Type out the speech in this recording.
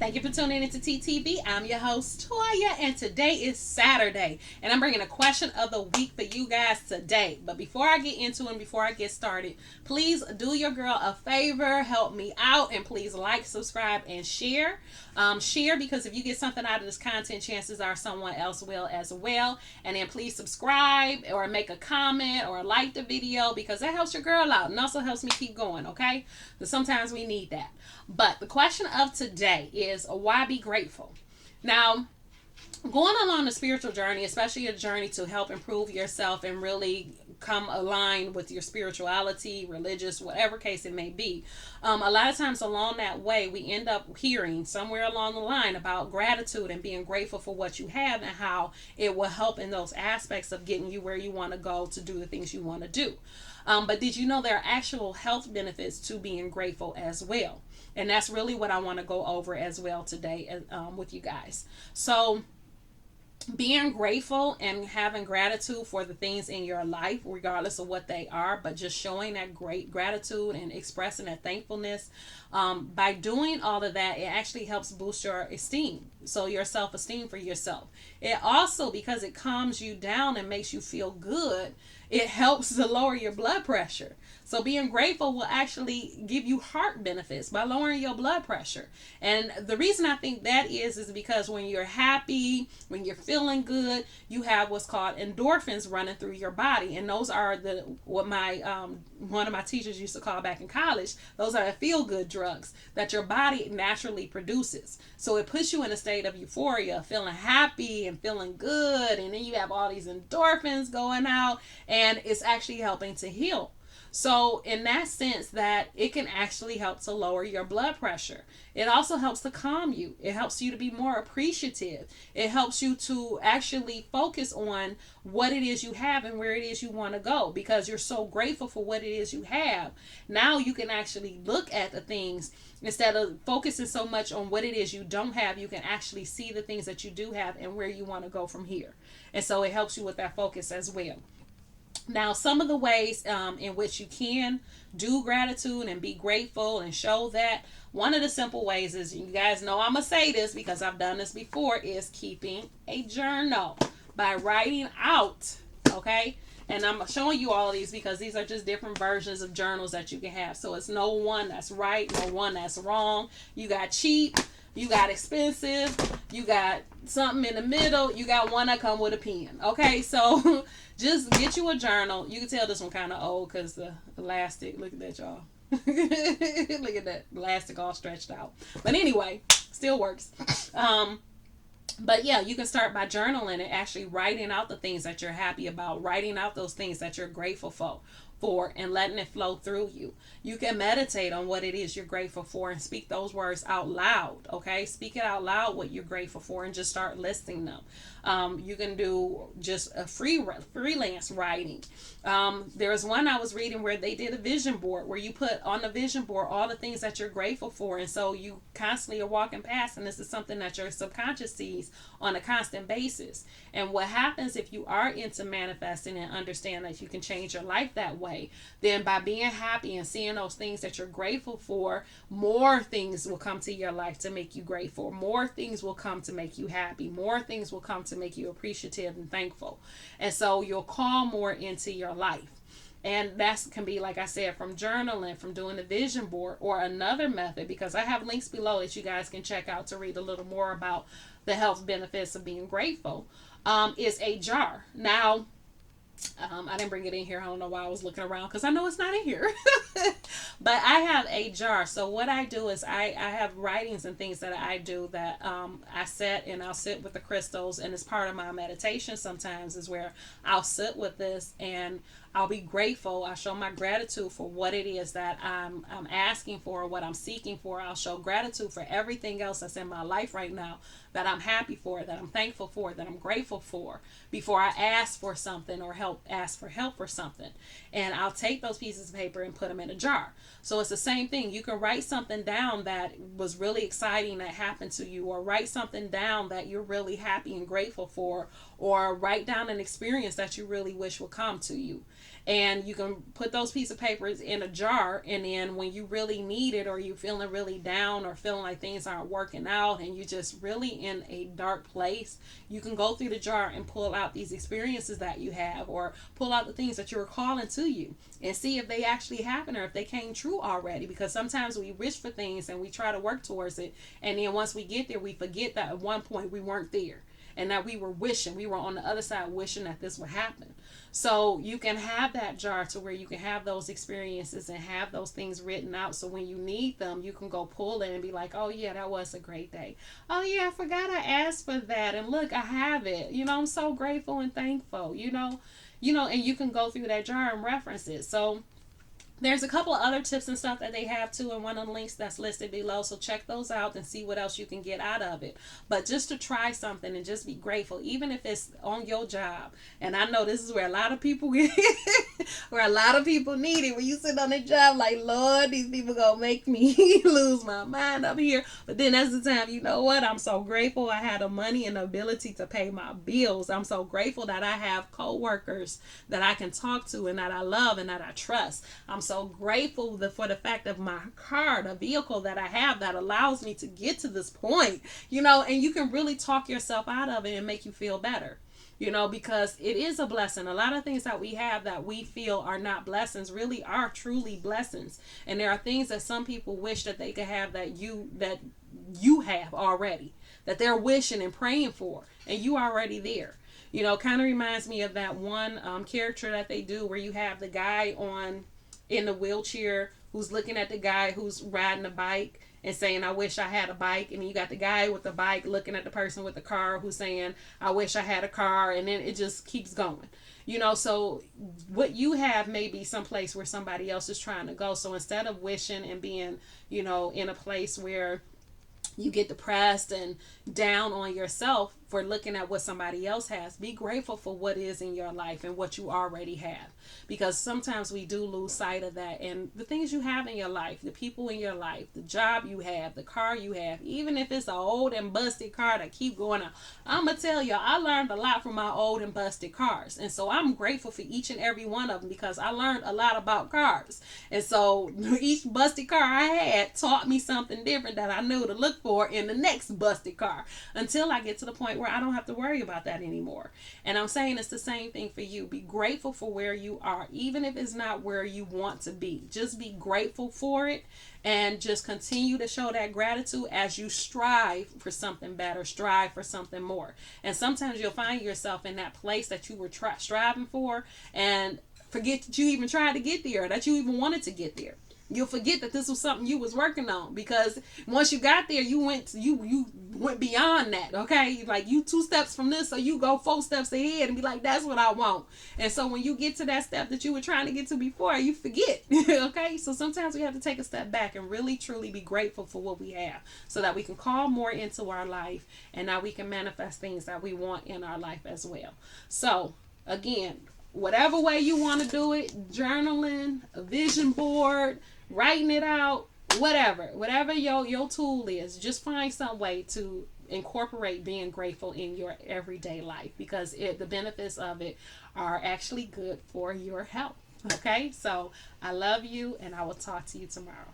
Thank you for tuning into TTV. I'm your host, Toya, and today is Saturday. And I'm bringing a question of the week for you guys today. But before I get into it and before I get started, please do your girl a favor, help me out, and please like, subscribe, and share. Share because if you get something out of this content, chances are someone else will as well. And then please subscribe or make a comment or like the video because that helps your girl out and also helps me keep going, okay? Because sometimes we need that. But the question of today is why be grateful? Now, going along the spiritual journey, especially a journey to help improve yourself and really come aligned with your spirituality, religious, whatever case it may be, a lot of times along that way, we end up hearing somewhere along the line about gratitude and being grateful for what you have and how it will help in those aspects of getting you where you want to go to do the things you want to do. But did you know there are actual health benefits to being grateful as well? And that's really what I want to go over as well today with you guys. So, being grateful and having gratitude for the things in your life, regardless of what they are, but just showing that great gratitude and expressing that thankfulness. By doing all of that, it actually helps boost your esteem. So, your self esteem for yourself. It also, because it calms you down and makes you feel good, it helps to lower your blood pressure. So being grateful will actually give you heart benefits by lowering your blood pressure. And the reason I think that is because when you're happy, when you're feeling good, you have what's called endorphins running through your body. And those are what my one of my teachers used to call back in college. Those are the feel good drugs that your body naturally produces. So it puts you in a state of euphoria, feeling happy and feeling good, and then you have all these endorphins going out, and it's actually helping to heal. So in that sense, that it can actually help to lower your blood pressure. It also helps to calm you. It helps you to be more appreciative. It helps you to actually focus on what it is you have and where it is you want to go because you're so grateful for what it is you have. Now you can actually look at the things instead of focusing so much on what it is you don't have. You can actually see the things that you do have and where you want to go from here. And so it helps you with that focus as well. Now, some of the ways in which you can do gratitude and be grateful and show that, one of the simple ways is, you guys know I'm going to say this because I've done this before, is keeping a journal by writing out, okay? And I'm showing you all of these because these are just different versions of journals that you can have. So it's no one that's right, no one that's wrong. You got cheap, you got expensive, you got something in the middle, you got one that come with a pen. Okay, so just get you a journal. You can tell this one kind of old because the elastic, look at that, y'all. Look at that elastic all stretched out. But anyway, still works. But yeah, you can start by journaling and actually writing out the things that you're happy about, writing out those things that you're grateful for and letting it flow through you. You can meditate on what it is you're grateful for and speak those words out loud, okay? Speak it out loud what you're grateful for and just start listing them. You can do just a freelance writing. There's one I was reading where they did a vision board where you put on the vision board all the things that you're grateful for, and so you constantly are walking past and this is something that your subconscious sees on a constant basis. And what happens if you are into manifesting and understand that you can change your life that way, then by being happy and seeing those things that you're grateful for, more things will come to your life to make you grateful. More things will come to make you happy. More things will come to make you appreciative and thankful. And so you'll call more into your life. And that can be, like I said, from journaling, from doing the vision board, or another method, because I have links below that you guys can check out to read a little more about the health benefits of being grateful, is a jar. Now, I didn't bring it in here. I don't know why I was looking around because I know it's not in here. But I have a jar. So what I do is I have writings and things that I do that I set, and I'll sit with the crystals, and it's part of my meditation sometimes is where I'll sit with this and I'll be grateful. I show my gratitude for what it is that I'm asking for, what I'm seeking for. I'll show gratitude for everything else that's in my life right now that I'm happy for, that I'm thankful for, that I'm grateful for before I ask for something or ask for help for something. And I'll take those pieces of paper and put them in a jar. So it's the same thing. You can write something down that was really exciting that happened to you, or write something down that you're really happy and grateful for, or write down an experience that you really wish would come to you. And you can put those pieces of papers in a jar, and then when you really need it, or you feeling really down, or feeling like things aren't working out, and you just really in a dark place, you can go through the jar and pull out these experiences that you have, or pull out the things that you're calling to you, and see if they actually happen or if they came true already. Because sometimes we wish for things and we try to work towards it, and then once we get there, we forget that at one point we weren't there, and that we were wishing, we were on the other side wishing that this would happen. So you can have that jar to where you can have those experiences and have those things written out, so when you need them, you can go pull it and be like, oh yeah, that was a great day. Oh yeah, I forgot I asked for that, and look, I have it. I'm so grateful and thankful. And you can go through that jar and reference it. So there's a couple of other tips and stuff that they have too in one of the links that's listed below. So check those out and see what else you can get out of it. But just to try something and just be grateful, even if it's on your job. And I know this is where a lot of people get where a lot of people need it. When you sit on a job like, Lord, these people gonna make me lose my mind up here. But then that's the time, you know what? I'm so grateful I had the money and the ability to pay my bills. I'm so grateful that I have coworkers that I can talk to and that I love and that I trust. I'm so grateful for the fact of my car, the vehicle that I have that allows me to get to this point, and you can really talk yourself out of it and make you feel better, because it is a blessing. A lot of things that we have that we feel are not blessings really are truly blessings. And there are things that some people wish that they could have that you have already, that they're wishing and praying for, and you already there. Kind of reminds me of that one character that they do where you have the guy in the wheelchair who's looking at the guy who's riding a bike and saying, I wish I had a bike. And then you got the guy with the bike looking at the person with the car who's saying, I wish I had a car. And then it just keeps going. So what you have may be someplace where somebody else is trying to go. So instead of wishing and being, in a place where you get depressed and down on yourself for looking at what somebody else has, be grateful for what is in your life and what you already have, because sometimes we do lose sight of that. And the things you have in your life, the people in your life, the job you have, the car you have, even if it's an old and busted car that keep going out, I'm gonna tell you, I learned a lot from my old and busted cars, and so I'm grateful for each and every one of them, because I learned a lot about cars. And so each busted car I had taught me something different that I knew to look for in the next busted car, until I get to the point where I don't have to worry about that anymore. And I'm saying it's the same thing for you. Be grateful for where you are, even if it's not where you want to be. Just be grateful for it, and just continue to show that gratitude as you strive for something better, strive for something more. And sometimes you'll find yourself in that place that you were striving for, and forget that you even tried to get there, that you even wanted to get there. You'll forget that this was something you was working on, because once you got there, you went beyond that. Okay, like you 2 steps from this, so you go 4 steps ahead and be like, that's what I want. And so when you get to that step that you were trying to get to before, you forget. Okay, so sometimes we have to take a step back and really truly be grateful for what we have, so that we can call more into our life, and now we can manifest things that we want in our life as well. So again, whatever way you want to do it, journaling, a vision board, writing it out, whatever your tool is, just find some way to incorporate being grateful in your everyday life, because the benefits of it are actually good for your health. Okay, so I love you, and I will talk to you tomorrow.